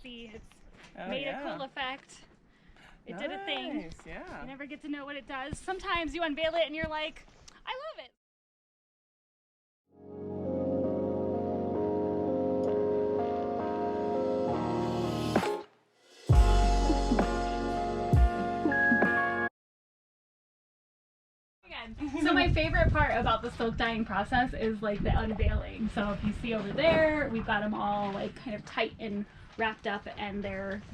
see. It's made a cool effect. It did a thing. Yeah. You never get to know what it does. Sometimes you unveil it and you're like, I love it. So my favorite part about the silk dyeing process is like the unveiling. So if you see over there, we've got them all like kind of tight and wrapped up, and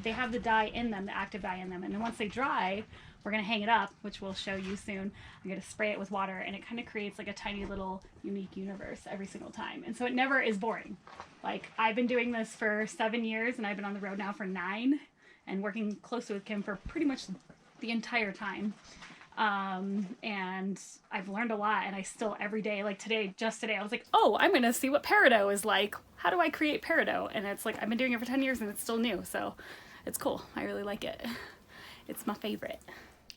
they have the dye in them, the active dye in them. And then once they dry, we're gonna hang it up, which we'll show you soon. I'm gonna spray it with water, and it kind of creates like a tiny little unique universe every single time. And so it never is boring. Like, I've been doing this for 7 years, and I've been on the road now for 9, and working closely with Kim for pretty much the entire time. And I've learned a lot, and I still every day, like just today, I was like, oh, I'm gonna see what peridot is like. How do I create peridot? And it's like, I've been doing it for 10 years and it's still new, so it's cool. I really like it. It's my favorite.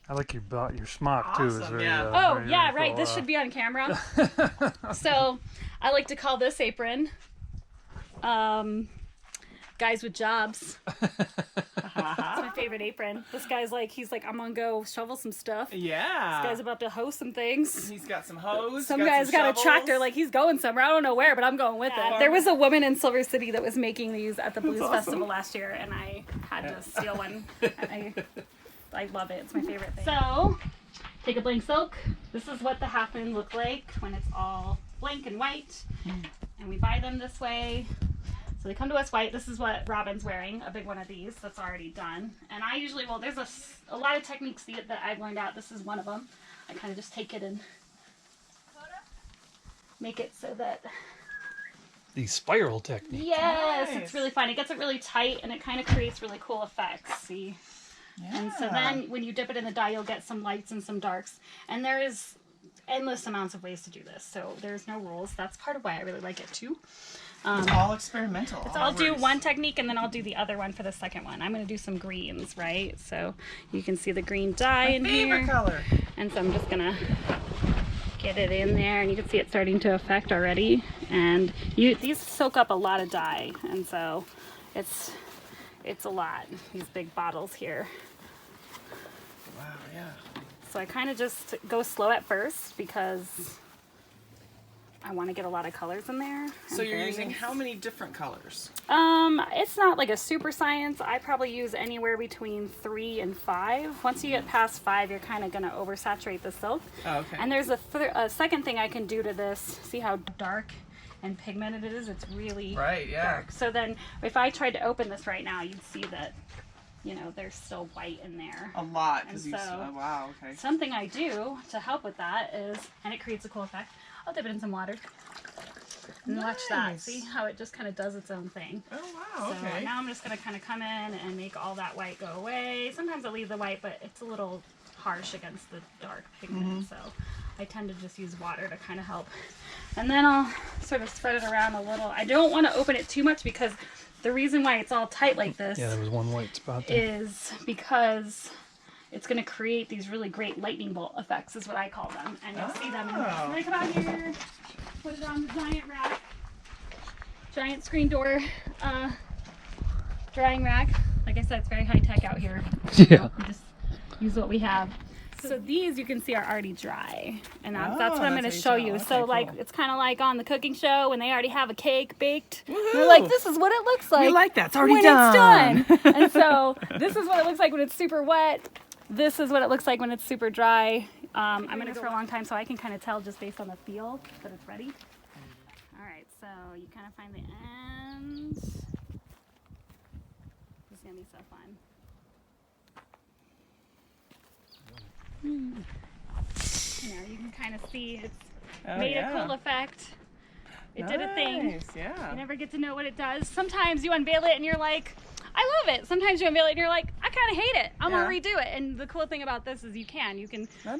I like your smock too. Awesome, Is very, yeah. Oh very, yeah, very right, cool. this should be on camera. So I like to call this apron guys with jobs. It's my favorite apron. This guy's like, he's like, I'm gonna go shovel some stuff. Yeah. This guy's about to hoe some things. He's got some hose. Some guy's got a tractor, like he's going somewhere. I don't know where, but I'm going with it. There was a woman in Silver City that was making these at the Blues Festival last year, and I had to steal one. I love it. It's my favorite thing. So, take a blank silk. This is what the half moon look like when it's all blank and white. And we buy them this way. So they come to us white. This is what Robin's wearing, a big one of these that's already done. And I usually, well, there's a lot of techniques that I've learned out. This is one of them. I kind of just take it and make it so that... The spiral technique. Yes, Nice. it's really fun. It gets it really tight, and it kind of creates really cool effects, see? Yeah. And so then when you dip it in the dye, you'll get some lights and some darks. And there is endless amounts of ways to do this, so there's no rules. That's part of why I really like it too. It's all experimental. So I'll do one technique and then I'll do the other one for the second one. I'm going to do some greens, right? So you can see the green dye in favorite here. color. And so I'm just going to get it in there, and you can see it starting to affect already. And these soak up a lot of dye, and so it's a lot, these big bottles here. Wow, yeah. So I kind of just go slow at first because I want to get a lot of colors in there. So you're using how many different colors? It's not like a super science. I probably use anywhere between 3 and 5. Once you get past 5, you're kind of going to oversaturate the silk. Oh, okay. And there's a second thing I can do to this. See how dark and pigmented it is? It's really dark. So then if I tried to open this right now, you'd see that, you know, there's still white in there. A lot. And so, wow, okay. something I do to help with that is, and it creates a cool effect, I'll dip it in some water. And watch that. See how it just kind of does its own thing. Oh, wow, okay. So now I'm just going to kind of come in and make all that white go away. Sometimes I'll leave the white, but it's a little harsh against the dark pigment. So I tend to just use water to kind of help. And then I'll sort of spread it around a little. I don't want to open it too much because the reason why it's all tight like this Yeah, there was one white spot there. is because it's going to create these really great lightning bolt effects, is what I call them. And you'll see them. I'm going to come out here, put it on the giant rack, giant screen door drying rack. Like I said, it's very high tech out here. Yeah. We just use what we have. So these you can see are already dry, and that's what I'm going to show you. Okay, so like cool. it's kind of like on the cooking show when they already have a cake baked. They're like, this is what it looks like. We like that. It's already when done. It's done. And so this is what it looks like when it's super wet. This is what it looks like when it's super dry. I'm going to go for a long time, so I can kind of tell just based on the feel that it's ready. All right, so you kind of find the ends. This is going to be so fun. You know, you can kind of see it's made a cool effect. It did a thing. Yeah. You never get to know what it does. Sometimes you unveil it and you're like, I love it. Sometimes you unveil it and you're like, I kind of hate it. I'm going to redo it. And the cool thing about this is you can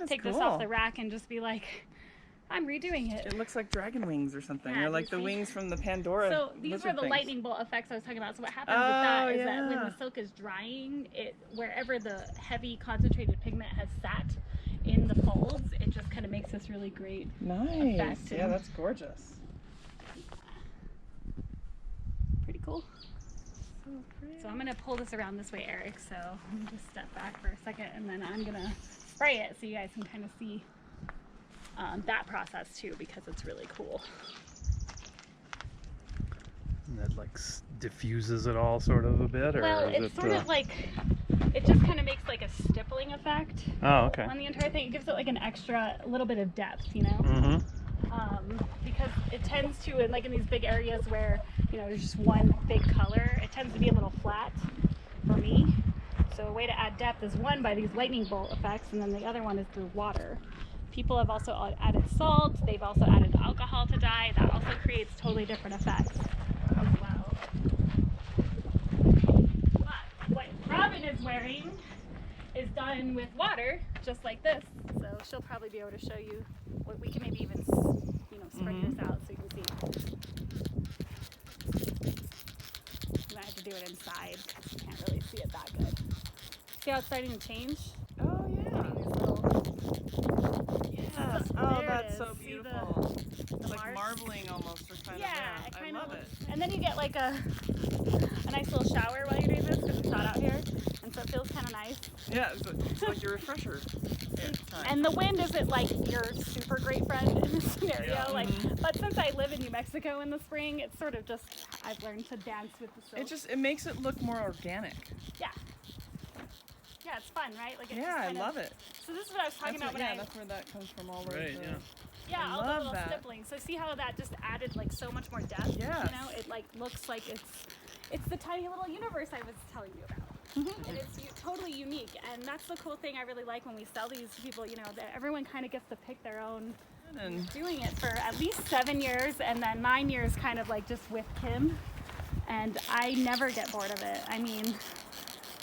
take this off the rack and just be like, I'm redoing it. It looks like dragon wings or something. Yeah, Or like the wings from the Pandora. So these lizard are the things. lightning bolt effects I was talking about. So what happens with that is that when the silk is drying, wherever the heavy concentrated pigment has sat in the folds, it just kind of makes this really great effect. Yeah, that's gorgeous. Pretty cool. So I'm going to pull this around this way, Eric. So let me just step back for a second, and then I'm going to spray it so you guys can kind of see that process too, because it's really cool. And that like diffuses it all sort of a bit, or Well, is it's it? sort of like, it just kind of makes like a stippling effect Oh, okay. on the entire thing. It gives it like an extra, a little bit of depth, you know? Mm-hmm. Because it tends to, like in these big areas where, you know, there's just one big color, it tends to be a little flat for me. So a way to add depth is one by these lightning bolt effects, and then the other one is through water. People have also added salt, they've also added alcohol to dye. That also creates totally different effects as well. But what Robin is wearing is done with water, just like this. So she'll probably be able to show you what we can maybe even, you know, spread this out so you can see. You might have to do it inside. You can't really see it that good. See how it's starting to change? Oh yeah. Getting these little, Yes. So, Oh, there it that's is. so See beautiful. the Like marks? marbling almost, or kind Yeah, of. it I kind of love it. looks, and then you get like a nice little shower while you're doing this because it's hot out here, and so it feels kind of nice. Yeah, it's like your refresher. Time. And the wind isn't like your super great friend in this scenario. Yeah. Like, but since I live in New Mexico in the spring, it's sort of just I've learned to dance with the silk. It makes it look more organic. Yeah. Yeah, it's fun, right? Like, Yeah, I love it. So this is what I was talking about when that's where that comes from all the Right, way. yeah. Yeah, I all the love little that. stippling. So see how that just added like so much more depth? Yes. You know, it like looks like it's the tiny little universe I was telling you about. And it's totally unique. And that's the cool thing I really like when we sell these to people, you know, that everyone kind of gets to pick their own. And Doing it for at least 7 years, and then 9 years kind of like just with Kim. And I never get bored of it. I mean,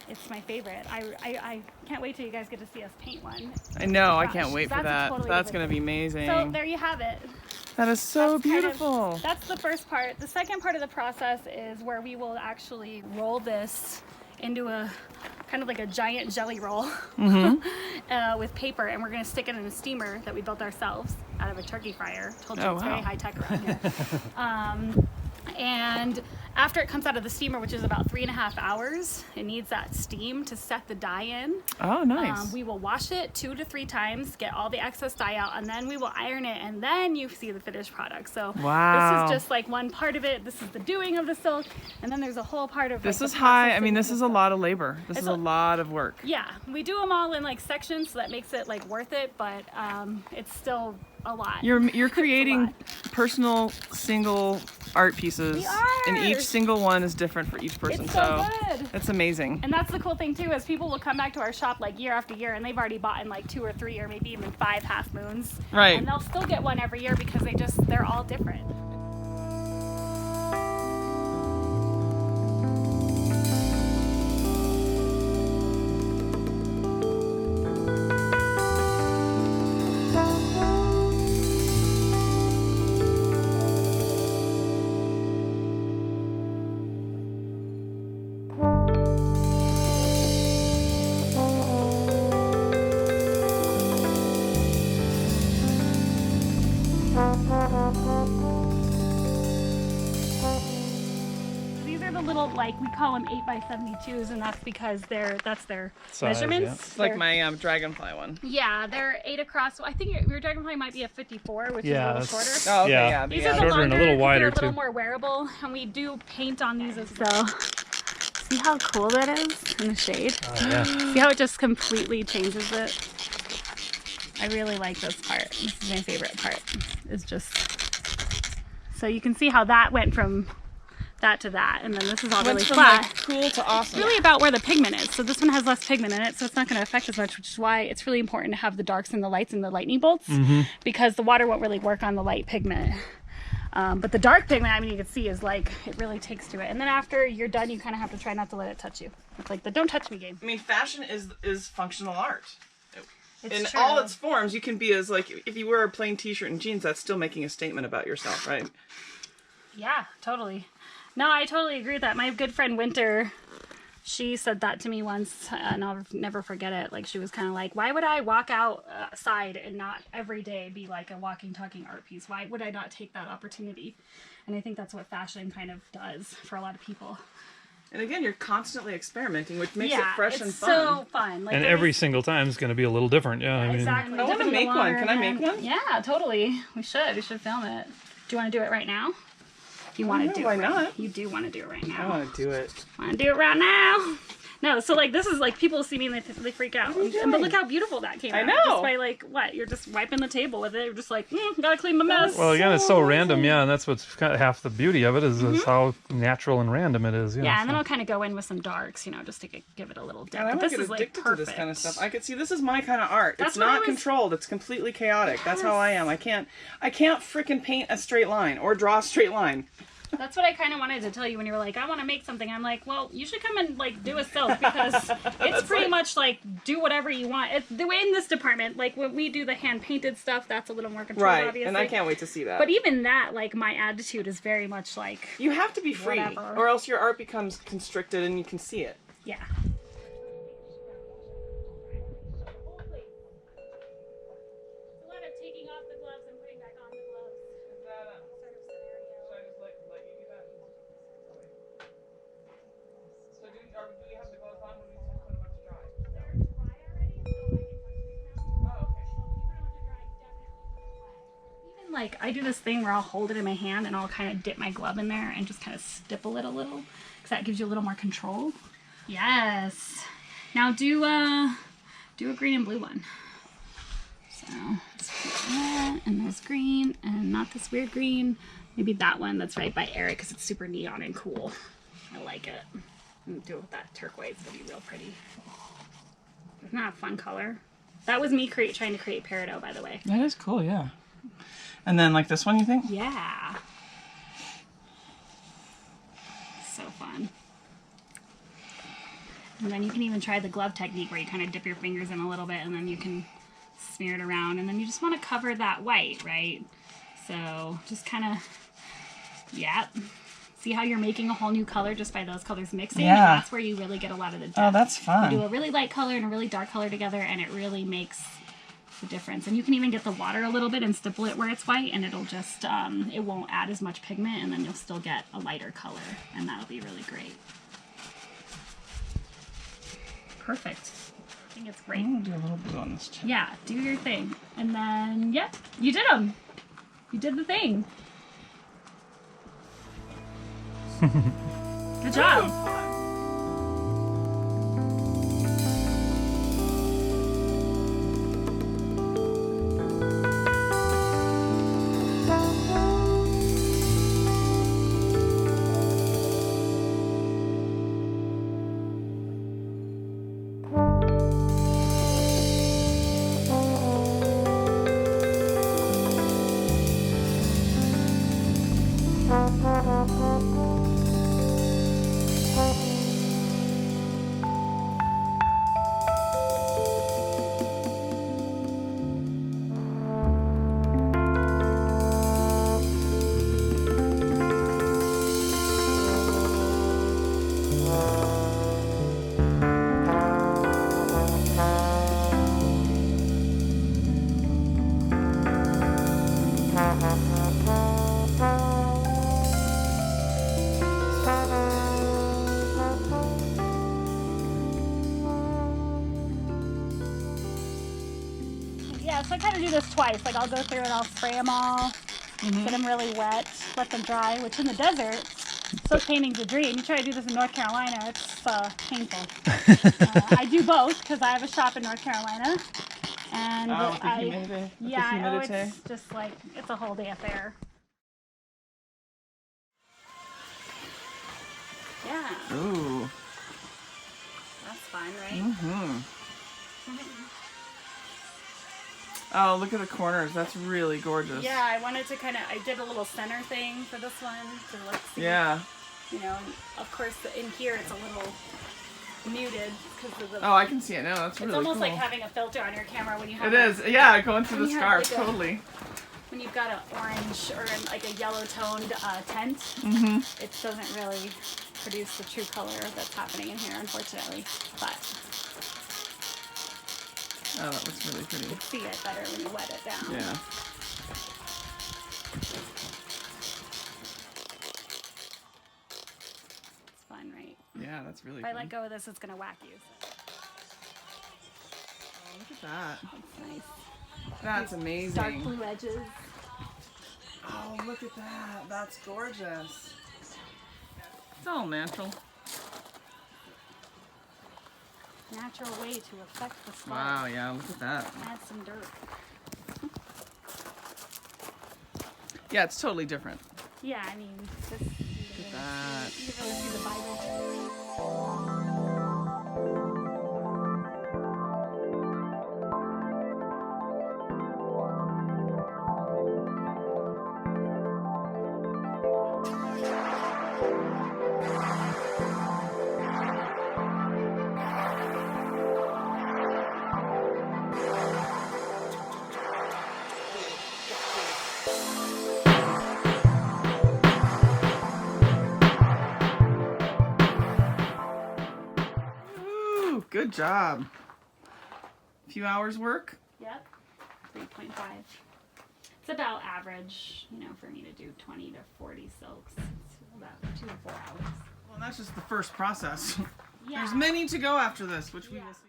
it's my favorite. I can't wait till you guys get to see us paint one. I know, I Gosh, can't wait for that's a that. totally That's different gonna be amazing. So there you have it. That is so That's kind of- beautiful. That's the first part. The second part of the process is where we will actually roll this into a kind of like a giant jelly roll with paper, and we're going to stick it in a steamer that we built ourselves out of a turkey fryer. Told you Oh, it's wow. very high tech around here. And after it comes out of the steamer, which is about 3.5 hours, it needs that steam to set the dye in. Oh, nice. We will wash it 2 to 3 times, get all the excess dye out, and then we will iron it, and then you see the finished product. So Wow. this is just like one part of it. This is the doing of the silk, and then there's a whole part of This like, is the high. I processing mean, of this the is a silk. lot of labor. This It's is a lot of work. Yeah, we do them all in like sections, so that makes it like worth it, but it's still a lot. You're creating lot. personal single art pieces, We and are. each single one is different for each person. It's so good. It's amazing. And that's the cool thing too, is people will come back to our shop like year after year, and they've already bought in like 2 or 3 or maybe even 5 half moons. Right. And they'll still get one every year because they're all different. These are the little, like, we call them 8x72s, and that's because that's their Size, measurements. yeah. It's like my dragonfly one. Yeah, they're 8 across. So I think your dragonfly might be a 54, which Yeah, is a little that's- shorter. Oh, okay, Yeah. yeah. These are the Shorter and longer, a little 'cause wider, they're a little too. more wearable, and we do paint on these as well. See how cool that is in the shade? Oh, yeah. See how it just completely changes it? I really like this part. This is my favorite part. It's just, so you can see how that went from that to that, and then this is all Went really from flat. like cool to awesome. Really about where the pigment is. So this one has less pigment in it, so it's not going to affect as much, which is why it's really important to have the darks and the lights and the lightning bolts, because the water won't really work on the light pigment. But the dark pigment, I mean, you can see is like, it really takes to it. And then after you're done, you kind of have to try not to let it touch you. It's like the don't touch me game. I mean, fashion is functional art. It's In true. all its forms, you can be as like, if you wear a plain t-shirt and jeans, that's still making a statement about yourself, right? Yeah, totally. No, I totally agree with that. My good friend Winter, she said that to me once, and I'll never forget it. Like, she was kind of like, why would I walk outside and not every day be like a walking, talking art piece? Why would I not take that opportunity? And I think that's what fashion kind of does for a lot of people. And again, you're constantly experimenting, which makes it Yeah, fresh it's and fun. so fun. Like And every single time is going to be a little different. Yeah, I mean, exactly. I want to Dip it in the make one. water Can I make again. one? Yeah, totally. We should. We should film it. Do you want to do it right now? You want to do it? Why right not? You do want to do it right I now. want to do it. Want to do it right now? No, so like this is like people see me and they freak out. What are you But doing? look how beautiful that came I out. know. Just by like what? You're just wiping the table with it. You're just like, gotta clean my mess. well, again, it's so random, yeah, and that's what's kind of half the beauty of it is how natural and random it is. Yeah, and so. then I'll kind of go in with some darks, just to give it a little dip. And I But might this get is like addicted perfect. to this kind of stuff. I could see this is my kind of art. That's It's what I not was- controlled. It's completely chaotic. That's how I am. I can't freaking paint a straight line or draw a straight line. That's what I kind of wanted to tell you when you were like, I want to make something. I'm like, well, you should come and like do a silk because it's pretty much like do whatever you want. It's the way in this department, like when we do the hand painted stuff, that's a little more controlled, Right. obviously. And I can't wait to see that. But even that, like my attitude is very much like, you have to be free, Whatever. or else your art becomes constricted and you can see it. yeah. Taking off the gloves and putting back on the gloves. Is that a... Sort of scenario. Should I just let you do that? So do you have the gloves on when you put them to dry? They're dry already, so I can touch these now. Oh, okay. Well, if you put them to dry, definitely put them away. Even like I do this thing where I'll hold it in my hand and I'll kind of dip my glove in there and just kind of stipple it a little, because that gives you a little more control. Yes. Now do a green and blue one. So let's put that, and there's green, and not this weird green. Maybe that one that's right by Eric because it's super neon and cool. I like it. And do it with that turquoise. It'll be real pretty. Isn't that a fun color? That was me trying to create peridot, by the way. That is cool, yeah. And then like this one, you think? Yeah. So fun. And then you can even try the glove technique where you kind of dip your fingers in a little bit and then you can smear it around, and then you just want to cover that white, right? So just kind of, yeah. See how you're making a whole new color just by those colors mixing? Yeah. And that's where you really get a lot of the depth. Oh, that's You fun. do a really light color and a really dark color together, and it really makes the difference. And you can even get the water a little bit and stipple it where it's white, and it'll just, it won't add as much pigment, and then you'll still get a lighter color, and that'll be really great. Perfect. I think it's great. I'm gonna do a little blue on this too. Yeah, do your thing. And then, yep, you did them. You did the thing. Good job. Yeah, so I kind of do this twice. Like I'll go through and I'll spray them all, get them really wet, let them dry, which in the desert, so painting's a dream. You try to do this in North Carolina, it's painful. I do both because I have a shop in North Carolina. And Oh, the humidity. yeah, the oh, humidity. it's just like, it's a whole day affair. Yeah, Ooh. that's fun, right? Mm-hmm. Oh, look at the corners. That's really gorgeous. Yeah, I wanted to kind of, I did a little center thing for this one to like see. Yeah. You know, and of course in here it's a little muted because of the. Oh, I can see it now. That's it's really almost cool. like having a filter on your camera when you have. It is. Yeah, going through when the you have, scarf. like, Totally. When you've got an orange or like a yellow toned tent, it doesn't really produce the true color that's happening in here, unfortunately. But Oh, that looks really pretty. you see it better when you wet it down. Yeah. It's fun, right? Yeah. That's really If I fun. let go of this, it's gonna whack you. So. Oh, look at that. That's nice. That's amazing. Dark blue edges. Oh, look at that. That's gorgeous. It's all natural. Natural way to affect the sled. Wow, yeah, look at that. Add some dirt. Yeah, it's totally different. Yeah, I mean, this, Look at that. you can really see the vibrance. Ooh, good job. A few hours work? Yep, 3.5. It's about average, you know, for me to do 20 to 40 silks. It's about 2 to 4 hours. Well, that's just the first process. Yeah. There's many to go after this, which we will see.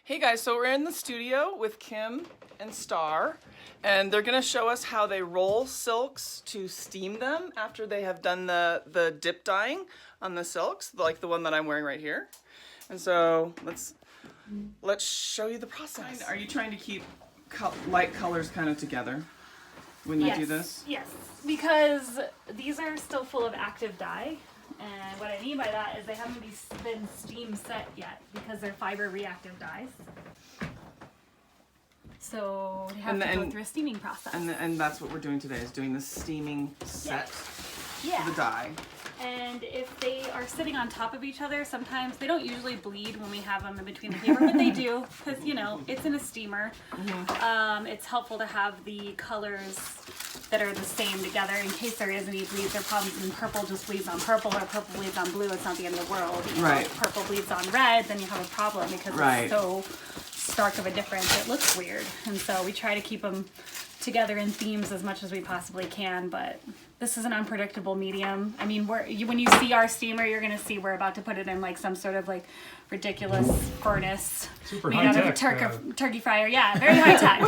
Hey guys, so we're in the studio with Kim and Star, and they're gonna show us how they roll silks to steam them after they have done the dip dyeing on the silks, like the one that I'm wearing right here. And so let's show you the process. Are you trying to keep light colors kind of together when you do this? Yes, because these are still full of active dye. And what I mean by that is they haven't been steam set yet because they're fiber reactive dyes. So they have to go through a steaming process. And that's what we're doing today, is doing the steaming set Yeah. of the dye. And if they are sitting on top of each other, sometimes they don't usually bleed when we have them in between the paper, but they do because, you know, it's in a steamer. It's helpful to have the colors that are the same together in case there is any bleeds or problems, and purple just bleeds on purple or purple bleeds on blue. It's not the end of the world. You know, if purple bleeds on red, then you have a problem because it's so stark of a difference. It looks weird. And so we try to keep them together in themes as much as we possibly can, but this is an unpredictable medium. I mean, when you see our steamer, you're gonna see we're about to put it in like some sort of like ridiculous furnace Super made out of a turkey fryer. Yeah, very high tech.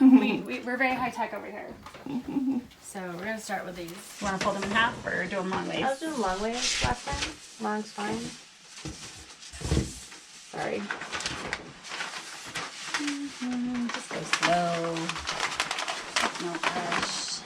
We're very high tech over here. So we're gonna start with these. You want to fold them in half or do them long ways? I was doing long ways last time. Long's fine. Sorry. Just go slow. No rush.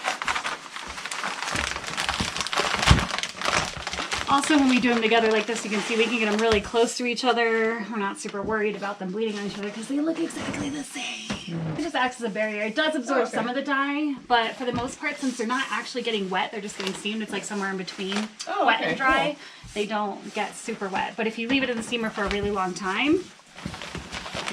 Also, when we do them together like this, you can see we can get them really close to each other. We're not super worried about them bleeding on each other because they look exactly the same. It just acts as a barrier. It does absorb some of the dye, but for the most part, since they're not actually getting wet, they're just getting steamed. It's like somewhere in between wet and dry. They don't get super wet. But if you leave it in the steamer for a really long time,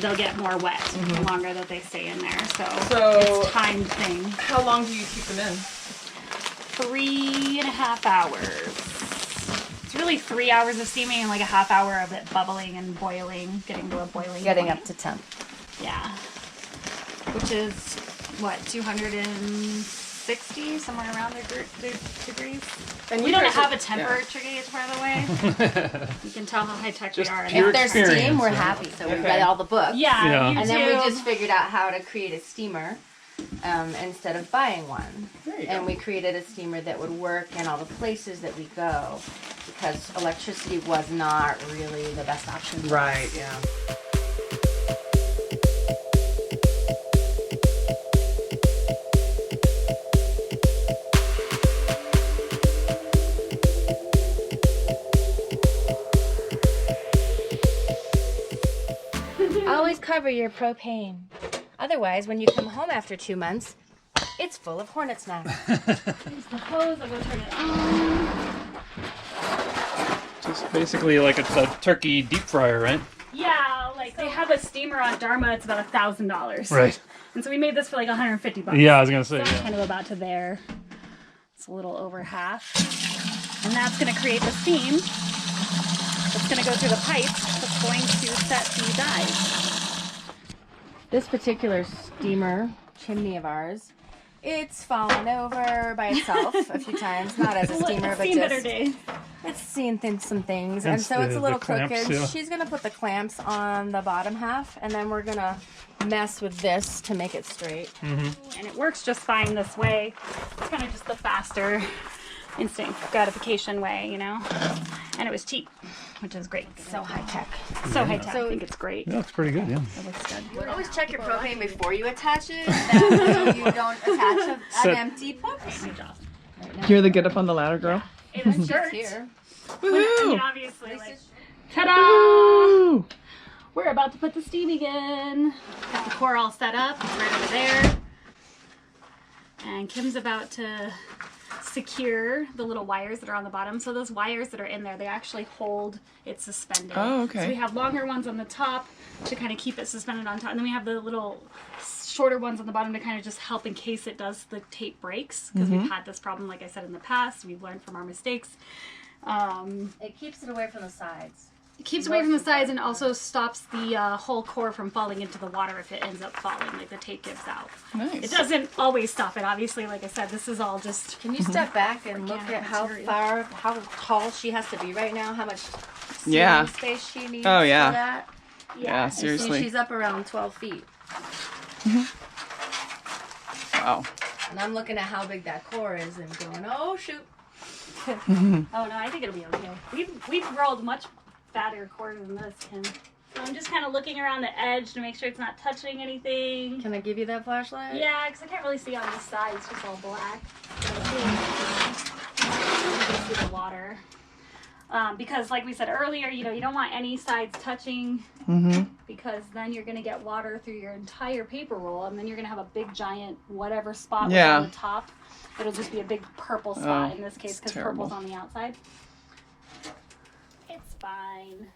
they'll get more wet the longer that they stay in there. So it's a timed thing. How long do you keep them in? 3.5 hours. It's really 3 hours of steaming and like a half hour of it bubbling and boiling, getting to a boiling point. Up to temp. Yeah. Which is, what, 260, somewhere around the degrees? And We don't have a temperature gauge, by the way. You can tell how high tech we are. pure If there's experience, steam, we're right? happy. So we read all the books. Yeah, you And then too. we just figured out how to create a steamer instead of buying one. And we created a steamer that would work in all the places that we go because electricity was not really the best option. Right, yeah. Always cover your propane. Otherwise, when you come home after 2 months, it's full of hornet's nests. Here's the hose. I'm going to turn it on. Just basically like it's a turkey deep fryer, right? Yeah, like they have a steamer on Dharma. It's about $1,000. Right. And so we made this for like $150. Yeah, I was gonna say. So Yeah. kind of about to there. It's a little over half. And that's going to create the steam that's going to go through the pipe that's going to set the dyes. This particular steamer chimney of ours It's fallen over by itself a few times, not as a steamer, but Seen better just days. it's seen some things, And and so it's a the little clamps, crooked. yeah. She's gonna put the clamps on the bottom half, and then we're gonna mess with this to make it straight. And it works just fine this way. It's kind of just the faster instant gratification way, you know? And it was cheap, which is great. So high tech. So high tech. So- I think it's great. Yeah, it's pretty good. Yeah. It looks good. You would always check your propane before you attach it, so you don't attach an Set- empty pump. Good job. Hear the get up on the ladder, girl? It is dirt. Here. I Woohoo! mean, obviously, like, ta-da! Woo! We're about to put the steaming in. Got the core all set up. It's right over there. And Kim's about to secure the little wires that are on the bottom. So those wires that are in there, they actually hold it suspended. Oh, okay. So we have longer ones on the top to kind of keep it suspended on top. And then we have the little shorter ones on the bottom to kind of just help in case it does, the tape breaks. Because we've had this problem, like I said, in the past. We've learned from our mistakes. It keeps it away from the sides. It keeps away from the sides and also stops the whole core from falling into the water if it ends up falling, like the tape gives out. Nice. It doesn't always stop it, obviously. Like I said, this is all just... Can you step back and look Organic at how material. how tall she has to be right now? How much Yeah. ceiling space she needs Oh, yeah. for that? Yeah, So seriously. she's up around 12 feet. Wow. And I'm looking at how big that core is and going, oh, shoot. Oh, no, I think it'll be okay. We've rolled much fatter cores than this, Kim. So I'm just kind of looking around the edge to make sure it's not touching anything. Can I give you that flashlight? Yeah, because I can't really see on this side. It's just all black. You can see the water. Because, like we said earlier, you know, you don't want any sides touching because then you're going to get water through your entire paper roll, and then you're going to have a big, giant, whatever spot was Yeah. on the top. It'll just be a big purple spot Oh, in this case it's because terrible. purple's on the outside. It's fine.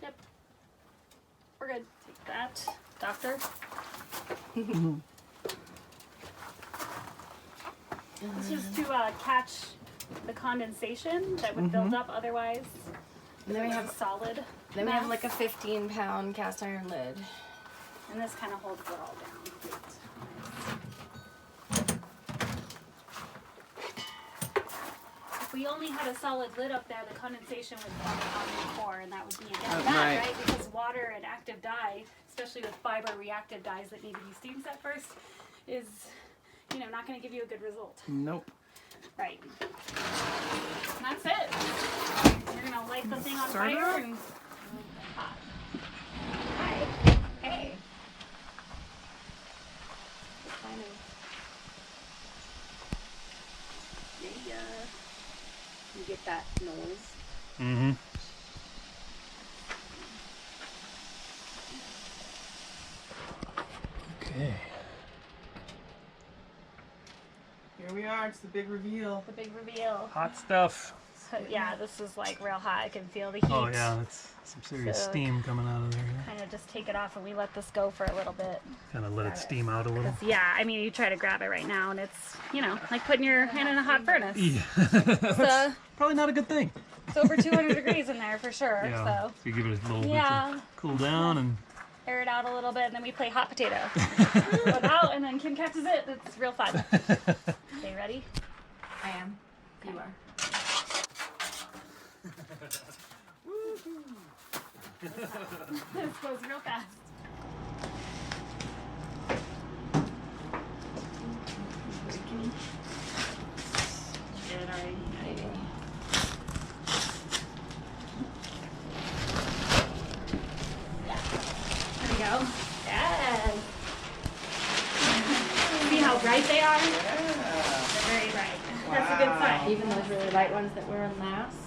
Yep. We're good. Take that, doctor. This is to catch the condensation that would build up otherwise. And then we have solid. Then we have mass. like a 15-pound cast iron lid. And this kind of holds it all down. If we only had a solid lid up there, the condensation would fall on the core, and that would be against that, right. right? Because water and active dye, especially with fiber reactive dyes that need to be steamed at first, is, you know, not going to give you a good result. Nope. Right. And that's it. We're going to light the thing on Start it fire up. and... Hi. Hey. Kind of. Yeah. You get that noise. Mm-hmm. Okay. Here we are. It's the big reveal. The big reveal. Hot stuff. So, yeah, this is like real hot. I can feel the heat. Oh yeah, that's some serious So- steam coming out of there. Kind of just take it off and we let this go for a little bit. Kind of let it steam out a little. Yeah, I mean, you try to grab it right now and it's, you know, like putting your hand in a hot furnace. Yeah. So, Probably not a good thing. it's over 200 degrees in there for sure. Yeah. So, So you give it a little Yeah. bit to cool down and air it out a little bit and then we play hot potato. Go out and then Kim catches it. It's real fun. Okay, ready? I am. You are. This goes real fast. Get it already. Maybe. There we go. Yes. See how bright they are? They're very bright. That's a good sign. Even those really light ones that were in last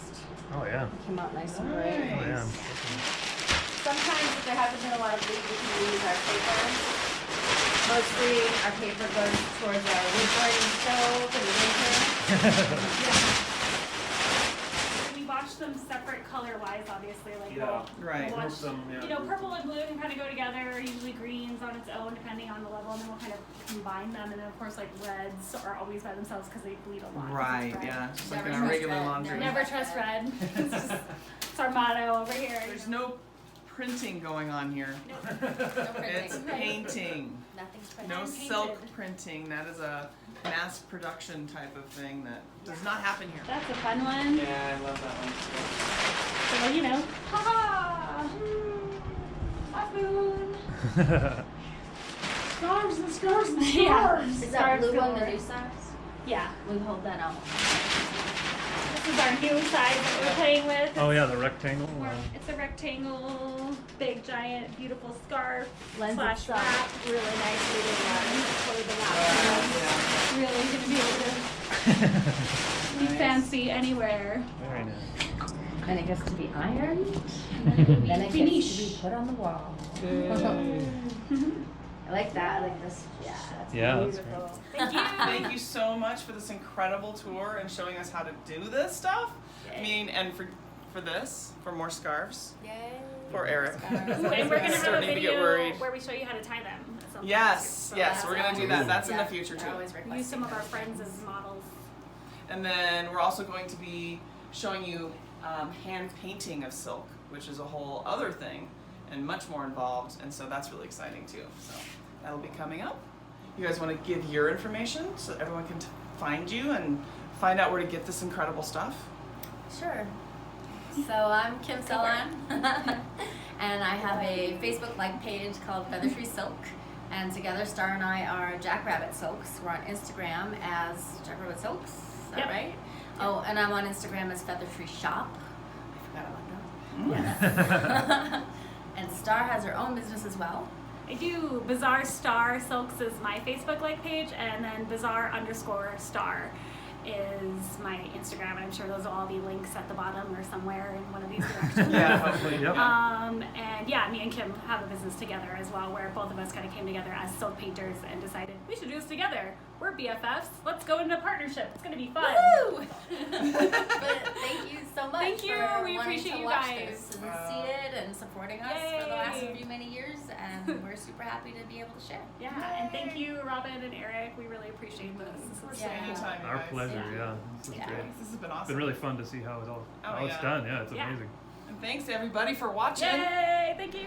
oh yeah. came out nice and bright. Oh yeah. Sometimes if there hasn't been a lot of bleed, we can use our paper. Mostly our paper goes towards our wood burning stove in the winter. We watch them separate color-wise, obviously. Like Yeah. Right. we'll watch, Some, yeah. you know, purple and blue can kind of go together. Usually green's on its own, depending on the level, and then we'll kind of combine them. And then of course, like reds are always by themselves because they bleed a lot. 'cause Right. it's red. Yeah. Just like Never in our trust regular red, laundry. Never trust red. It's our motto over here. There's no printing going on here. It's painting. Nothing's printed. No Hand-painted. silk printing. That is a mass production type of thing that does not happen here. That's a fun one. Yeah, I love that one. So, you know, ha-ha! Typhoon! Scarves and scarves and Yeah. Is that Scarves blue one the galore. new size? Yeah. We hold that out. This is our new size that we're playing with. Oh yeah, the rectangle. It's a rectangle, big, giant, beautiful scarf Lends slash itself wrap. really nicely to Really gonna be able to be fancy anywhere. Very nice. And it gets to be ironed. Then it Finish. gets to be put on the wall. I like that. I like this. Yeah, that's Yeah, that's beautiful. Thank you. Thank you so much for this incredible tour and showing us how to do this stuff. I mean, and for this, for more scarves. Yay. For Eric. Ooh, and we're gonna have a Starting to get video worried. where we show you how to tie them. at some point, Yes, too. So yes, that's we're gonna do that. That's in the future They're too. always Use requesting some of our those friends things. as models. And then we're also going to be showing you hand painting of silk, which is a whole other thing and much more involved. And so that's really exciting too. So that'll be coming up. You guys want to give your information so that everyone can find you and find out where to get this incredible stuff? Sure. So I'm Kim Celan, and I have a Facebook-like page called Feathertree Silk. And together, Star and I are Jackrabbit Silks. We're on Instagram as Jackrabbit Silks. Is that Yep. right? Oh, and I'm on Instagram as Feathertree Shop. I forgot about that. Yes. And Star has her own business as well. I do. Bizarre Star Silks is my Facebook-like page, and then Bizarre_Star is my Instagram. I'm sure those will all be links at the bottom or somewhere in one of these directions. Yeah, hopefully. Yep. And yeah, me and Kim have a business together as well, where both of us kind of came together as silk painters and decided we should do this together. We're BFFs. Let's go into partnership. It's gonna be fun. Woo! But thank you so much. Thank you. For We wanting appreciate to you watch guys. this and see it and supporting us for the last Yay. few many years, and we're super happy to be able to share. Yeah, and thank you, Robin and Eric. We really appreciate this. This is Yeah. Anytime, you Our guys. pleasure. Yeah, this is Yeah. great. This has been It's awesome. been really fun to see how it all Oh, how it's yeah. done. Yeah, it's Yeah. amazing. And thanks everybody for watching. Yay! Thank you.